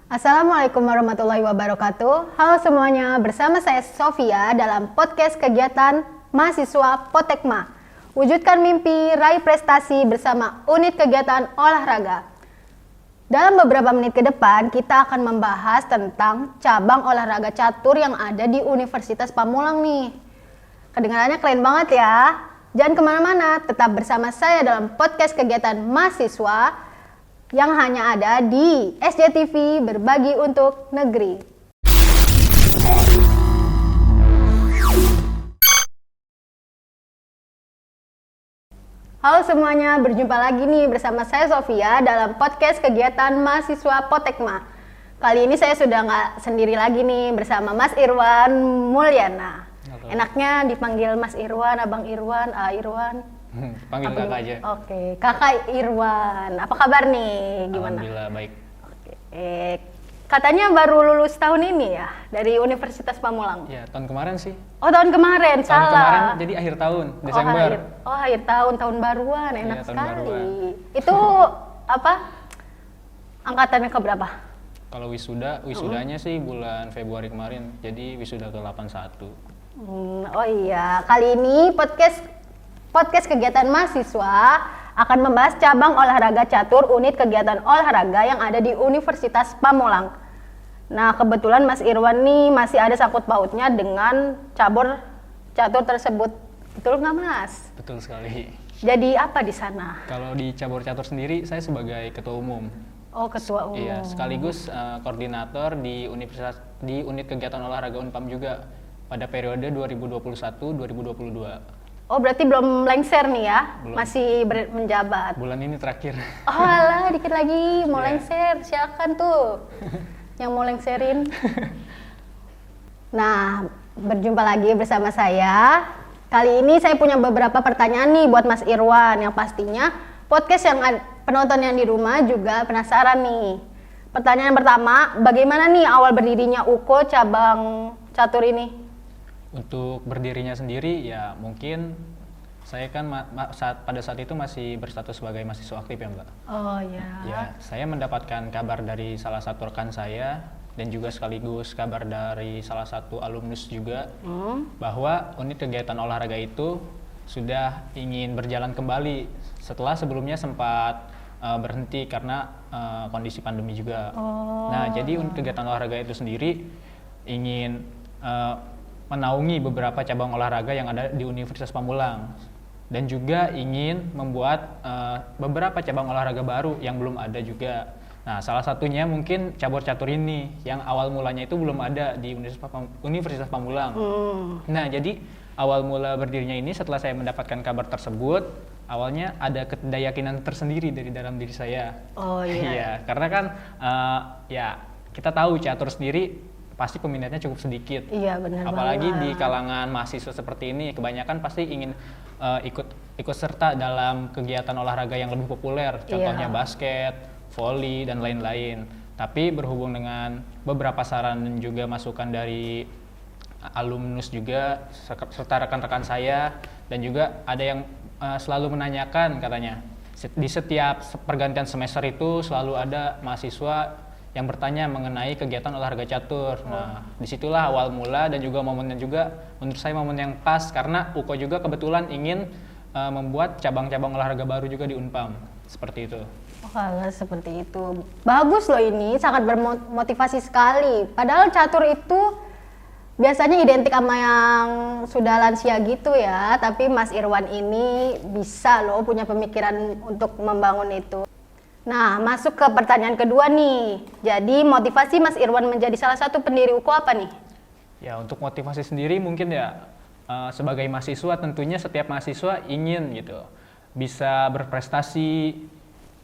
Assalamualaikum warahmatullahi wabarakatuh. Halo semuanya, bersama saya Sofia dalam podcast kegiatan mahasiswa Potekma. Wujudkan mimpi, raih prestasi bersama unit kegiatan olahraga. Dalam beberapa menit ke depan, kita akan membahas tentang cabang olahraga catur yang ada di Universitas Pamulang nih. Kedengarannya keren banget ya. Jangan kemana-mana, tetap bersama saya dalam podcast kegiatan mahasiswa yang hanya ada di SJTV Berbagi untuk Negeri. Halo semuanya, berjumpa lagi nih bersama saya Sofia dalam podcast kegiatan mahasiswa Potekma. Kali ini saya sudah nggak sendiri lagi nih bersama Mas Irwan Mulyana. Halo. Enaknya dipanggil Mas Irwan, Abang Irwan, Irwan. Panggil kakak aja. Oke, kakak Irwan. Apa kabar nih? Gimana? Alhamdulillah baik. Oke. Katanya baru lulus tahun ini ya dari Universitas Pamulang. Ya, tahun kemarin sih. Oh, tahun kemarin, Tahun salah. kemarin jadi akhir tahun, Desember. Akhir tahun, tahun baruan, enak Iya, tahun sekali. baruan. Itu apa? Angkatannya ke berapa? Kalau wisudanya sih bulan Februari kemarin. Jadi wisuda ke 81. Oh iya, kali ini podcast kegiatan mahasiswa akan membahas cabang olahraga catur unit kegiatan olahraga yang ada di Universitas Pamulang. Nah, kebetulan Mas Irwan nih masih ada sangkut pautnya dengan cabur catur tersebut. Betul nggak, Mas? Betul sekali. Jadi apa di sana? Kalau di cabur catur sendiri, saya sebagai ketua umum. Oh, ketua umum. Iya, sekaligus koordinator di unit kegiatan olahraga Unpam juga pada periode 2021-2022. Oh, berarti belum lengser nih ya? Belum. Masih menjabat. Bulan ini terakhir. Oh alah, dikit lagi mau Iya. lengser, silakan tuh yang mau lengserin. Nah, berjumpa lagi bersama saya. Kali ini saya punya beberapa pertanyaan nih buat Mas Irwan, yang pastinya podcast yang penonton yang di rumah juga penasaran nih. Pertanyaan pertama, bagaimana nih awal berdirinya UKO cabang catur ini? Untuk berdirinya sendiri ya mungkin saya kan pada saat itu masih berstatus sebagai mahasiswa aktif ya Mbak. Oh ya. Ya, saya mendapatkan kabar dari salah satu rekan saya dan juga sekaligus kabar dari salah satu alumnus juga bahwa unit kegiatan olahraga itu sudah ingin berjalan kembali setelah sebelumnya sempat berhenti karena kondisi pandemi juga. Nah, jadi unit kegiatan olahraga itu sendiri ingin menaungi beberapa cabang olahraga yang ada di Universitas Pamulang dan juga ingin membuat beberapa cabang olahraga baru yang belum ada juga. Nah, salah satunya mungkin cabur catur ini yang awal mulanya itu belum ada di Universitas Pamulang. Nah, jadi awal mula berdirinya ini setelah saya mendapatkan kabar tersebut, awalnya ada ketidakyakinan tersendiri dari dalam diri saya. Oh iya. Iya, karena kan ya kita tahu catur sendiri pasti peminatnya cukup sedikit. Iya, benar banget. Apalagi di kalangan mahasiswa seperti ini, kebanyakan pasti ingin ikut serta dalam kegiatan olahraga yang lebih populer, contohnya basket, voli dan lain-lain. Tapi berhubung dengan beberapa saran dan juga masukan dari alumnus juga serta rekan-rekan saya, dan juga ada yang selalu menanyakan katanya di setiap pergantian semester itu selalu ada mahasiswa yang bertanya mengenai kegiatan olahraga catur. Nah, disitulah awal mula dan juga momennya juga menurut saya momen yang pas karena UKO juga kebetulan ingin membuat cabang-cabang olahraga baru juga di Unpam. Seperti itu. Oh, alah, seperti itu. Bagus loh ini, sangat bermotivasi sekali. Padahal catur itu biasanya identik sama yang sudah lansia gitu ya, tapi Mas Irwan ini bisa loh punya pemikiran untuk membangun itu. Nah, masuk ke pertanyaan kedua nih. Jadi motivasi Mas Irwan menjadi salah satu pendiri UKO apa nih? Ya, untuk motivasi sendiri mungkin ya sebagai mahasiswa tentunya setiap mahasiswa ingin gitu bisa berprestasi,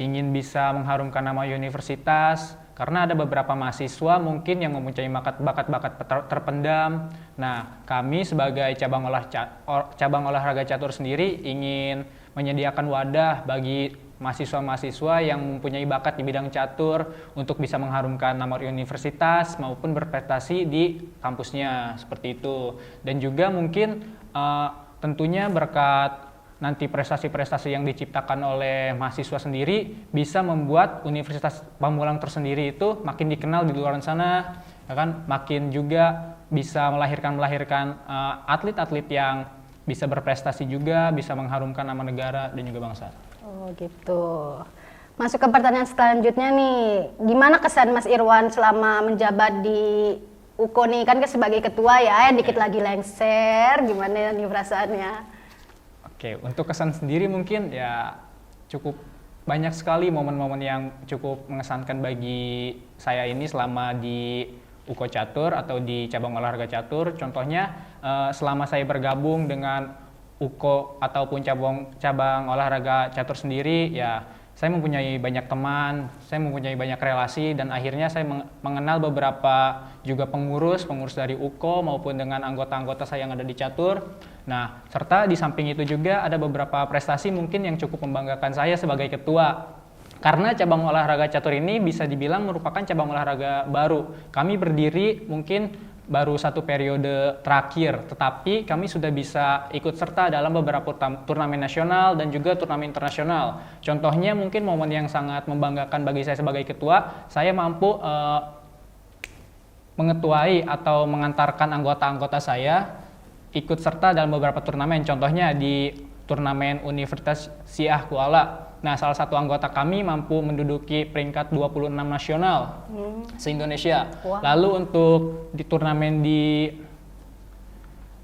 ingin bisa mengharumkan nama universitas karena ada beberapa mahasiswa mungkin yang mempunyai bakat-bakat terpendam. Nah, kami sebagai cabang olahraga catur sendiri ingin menyediakan wadah bagi mahasiswa-mahasiswa yang mempunyai bakat di bidang catur untuk bisa mengharumkan nama universitas maupun berprestasi di kampusnya seperti itu. Dan juga mungkin tentunya berkat nanti prestasi-prestasi yang diciptakan oleh mahasiswa sendiri bisa membuat Universitas Pamulang tersendiri itu makin dikenal di luar sana, ya kan? Makin juga bisa melahirkan atlet-atlet yang bisa berprestasi juga, bisa mengharumkan nama negara dan juga bangsa. Oh gitu. Masuk ke pertanyaan selanjutnya nih, gimana kesan Mas Irwan selama menjabat di UKO nih? Kan sebagai ketua ya, dikit lagi lengser, gimana nih perasaannya? Oke, untuk kesan sendiri mungkin ya cukup banyak sekali momen-momen yang cukup mengesankan bagi saya ini selama di UKO Catur atau di cabang olahraga catur. Contohnya selama saya bergabung dengan UKO ataupun cabang olahraga catur sendiri, ya saya mempunyai banyak teman, saya mempunyai banyak relasi, dan akhirnya saya mengenal beberapa juga pengurus dari UKO maupun dengan anggota-anggota saya yang ada di catur. Nah, serta di samping itu juga ada beberapa prestasi mungkin yang cukup membanggakan saya sebagai ketua. Karena cabang olahraga catur ini bisa dibilang merupakan cabang olahraga baru. Kami berdiri mungkin baru 1 periode terakhir, tetapi kami sudah bisa ikut serta dalam beberapa turnamen nasional dan juga turnamen internasional. Contohnya mungkin momen yang sangat membanggakan bagi saya sebagai ketua, saya mampu mengetuai atau mengantarkan anggota-anggota saya ikut serta dalam beberapa turnamen. Contohnya di turnamen Universitas Syiah Kuala. Nah, salah satu anggota kami mampu menduduki peringkat 26 nasional se-Indonesia. Wow. Lalu untuk di turnamen di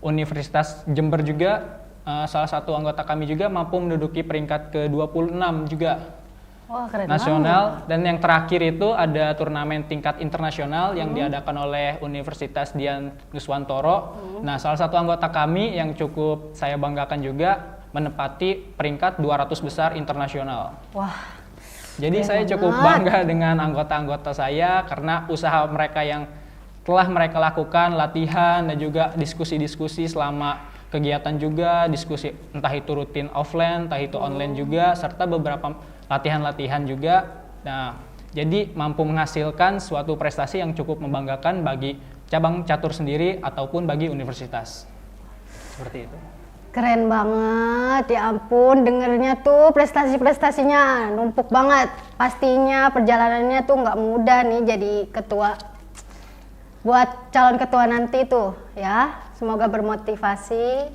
Universitas Jember juga, salah satu anggota kami juga mampu menduduki peringkat ke-26 juga. Wah, keren nasional. banget. Dan yang terakhir itu ada turnamen tingkat internasional yang diadakan oleh Universitas Dian Nuswantoro. Nah, salah satu anggota kami yang cukup saya banggakan juga menempati peringkat 200 besar internasional. Wah. Jadi saya cukup bangga dengan anggota-anggota saya karena usaha mereka yang telah mereka lakukan, latihan dan juga diskusi-diskusi selama kegiatan juga, diskusi entah itu rutin offline, entah itu online juga, serta beberapa latihan-latihan juga. Nah, jadi mampu menghasilkan suatu prestasi yang cukup membanggakan bagi cabang catur sendiri ataupun bagi universitas. Seperti itu. Keren banget, ya ampun, dengernya tuh prestasi-prestasinya numpuk banget. Pastinya perjalanannya tuh nggak mudah nih jadi ketua. Buat calon ketua nanti tuh ya, semoga bermotivasi.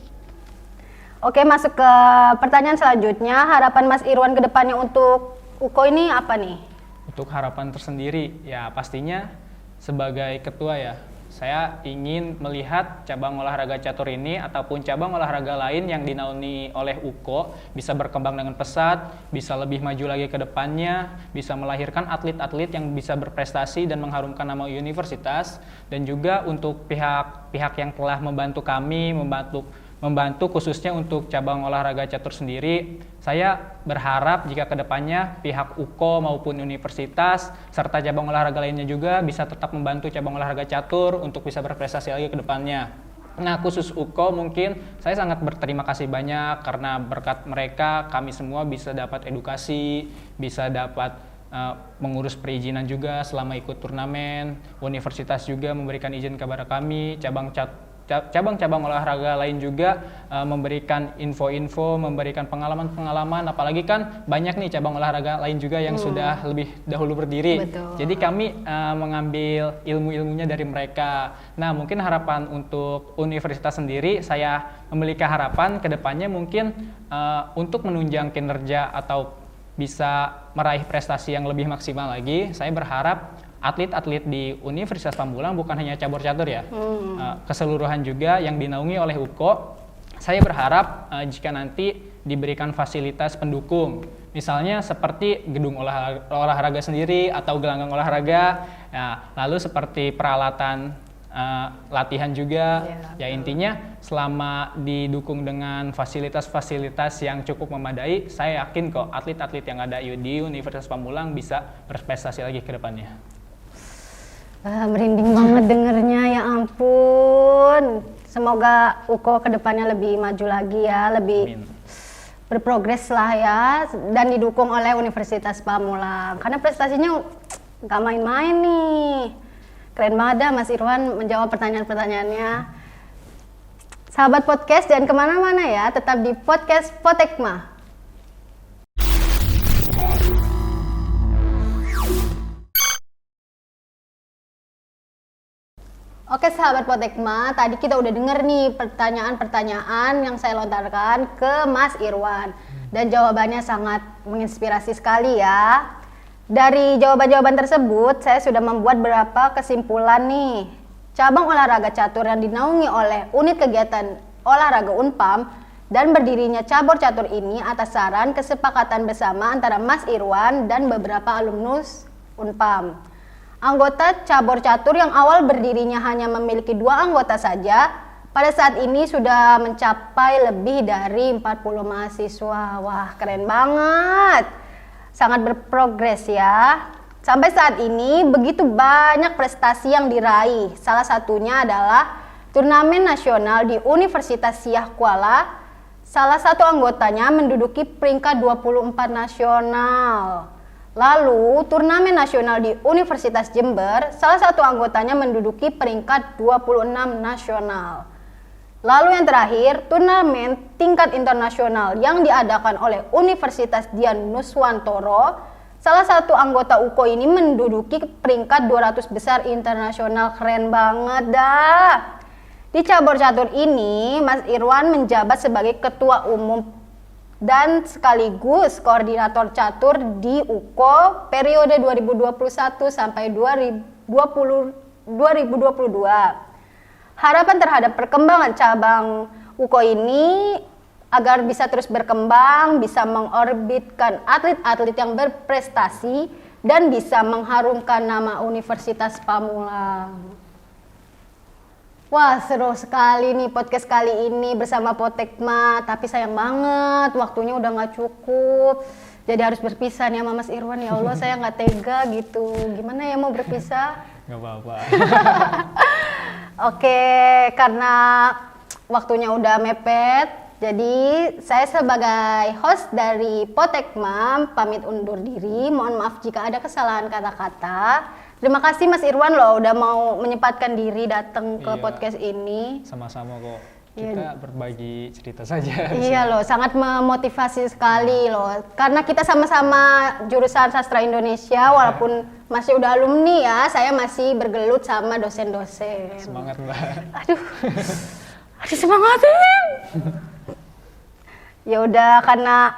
Oke, masuk ke pertanyaan selanjutnya. Harapan Mas Irwan ke depannya untuk UKO ini apa nih? Untuk harapan tersendiri, ya pastinya sebagai ketua ya, saya ingin melihat cabang olahraga catur ini ataupun cabang olahraga lain yang dinaungi oleh UKO bisa berkembang dengan pesat, bisa lebih maju lagi ke depannya, bisa melahirkan atlet-atlet yang bisa berprestasi dan mengharumkan nama universitas. Dan juga untuk pihak-pihak yang telah membantu kami, membantu khususnya untuk cabang olahraga catur sendiri, saya berharap jika kedepannya pihak UKO maupun universitas serta cabang olahraga lainnya juga bisa tetap membantu cabang olahraga catur untuk bisa berprestasi lagi ke depannya. Nah, khusus UKO mungkin saya sangat berterima kasih banyak karena berkat mereka kami semua bisa dapat edukasi, bisa dapat mengurus perizinan juga selama ikut turnamen. Universitas juga memberikan izin kepada kami, cabang-cabang olahraga lain juga memberikan info-info, memberikan pengalaman-pengalaman, apalagi kan banyak nih cabang olahraga lain juga yang sudah lebih dahulu berdiri. Betul. Jadi kami mengambil ilmu-ilmunya dari mereka. Nah, mungkin harapan untuk universitas sendiri, saya memiliki harapan ke depannya mungkin untuk menunjang kinerja atau bisa meraih prestasi yang lebih maksimal lagi. Saya berharap atlet-atlet di Universitas Pamulang bukan hanya cabur catur ya, keseluruhan juga yang dinaungi oleh UKO. Saya berharap jika nanti diberikan fasilitas pendukung, misalnya seperti gedung olahraga sendiri atau gelanggang olahraga, lalu seperti peralatan latihan juga, ya intinya selama didukung dengan fasilitas-fasilitas yang cukup memadai, saya yakin kok atlet-atlet yang ada di Universitas Pamulang bisa berprestasi lagi ke depannya. Merinding banget dengernya, ya ampun. Semoga UKO kedepannya lebih maju lagi ya, lebih berprogres lah ya, dan didukung oleh Universitas Pamulang. Karena prestasinya nggak main-main nih. Keren banget dah Mas Irwan menjawab pertanyaan-pertanyaannya. Sahabat podcast jangan kemana-mana ya, tetap di podcast Potekma. Oke sahabat Potekma, tadi kita udah denger nih pertanyaan-pertanyaan yang saya lontarkan ke Mas Irwan. Dan jawabannya sangat menginspirasi sekali ya. Dari jawaban-jawaban tersebut, saya sudah membuat beberapa kesimpulan nih. Cabang olahraga catur yang dinaungi oleh unit kegiatan olahraga Unpam dan berdirinya cabur catur ini atas saran kesepakatan bersama antara Mas Irwan dan beberapa alumnus Unpam. Anggota cabur catur yang awal berdirinya hanya memiliki 2 anggota saja, pada saat ini sudah mencapai lebih dari 40 mahasiswa. Wah, keren banget. Sangat berprogres ya. Sampai saat ini begitu banyak prestasi yang diraih. Salah satunya adalah turnamen nasional di Universitas Siah Kuala. Salah satu anggotanya menduduki peringkat 24 nasional. Lalu, turnamen nasional di Universitas Jember, salah satu anggotanya menduduki peringkat 26 nasional. Lalu yang terakhir, turnamen tingkat internasional yang diadakan oleh Universitas Dian Nuswantoro, salah satu anggota UKO ini menduduki peringkat 200 besar internasional. Keren banget dah. Di cabur catur ini, Mas Irwan menjabat sebagai ketua umum dan sekaligus koordinator catur di UKO periode 2021 sampai 2022. Harapan terhadap perkembangan cabang UKO ini agar bisa terus berkembang, bisa mengorbitkan atlet-atlet yang berprestasi dan bisa mengharumkan nama Universitas Pamulang. Wah, seru sekali nih podcast kali ini bersama Potekma, tapi sayang banget waktunya udah nggak cukup. Jadi harus berpisah nih sama Mas Irwan. Ya Allah, saya nggak tega gitu. Gimana ya mau berpisah? Nggak apa-apa. Oke, karena waktunya udah mepet, jadi saya sebagai host dari Potekma pamit undur diri. Mohon maaf jika ada kesalahan kata-kata. Terima kasih Mas Irwan loh udah mau menyempatkan diri datang ke podcast ini. Sama-sama kok. Kita berbagi cerita saja. Iya loh, sangat memotivasi sekali loh. Karena kita sama-sama jurusan sastra Indonesia, walaupun masih udah alumni ya, saya masih bergelut sama dosen-dosen. Semangat Mbak. Aduh semangatin. Ya udah, karena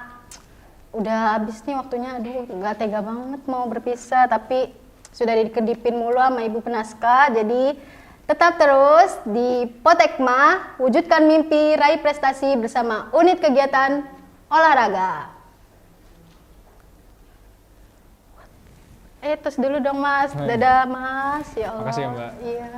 udah habis nih waktunya, aduh nggak tega banget mau berpisah, tapi sudah dikedipin mulu sama Ibu Penaska, jadi tetap terus di Potekma, wujudkan mimpi, raih prestasi bersama unit kegiatan olahraga. Terus dulu dong Mas, dadah Mas, ya Allah. Makasih ya Mbak. Iya.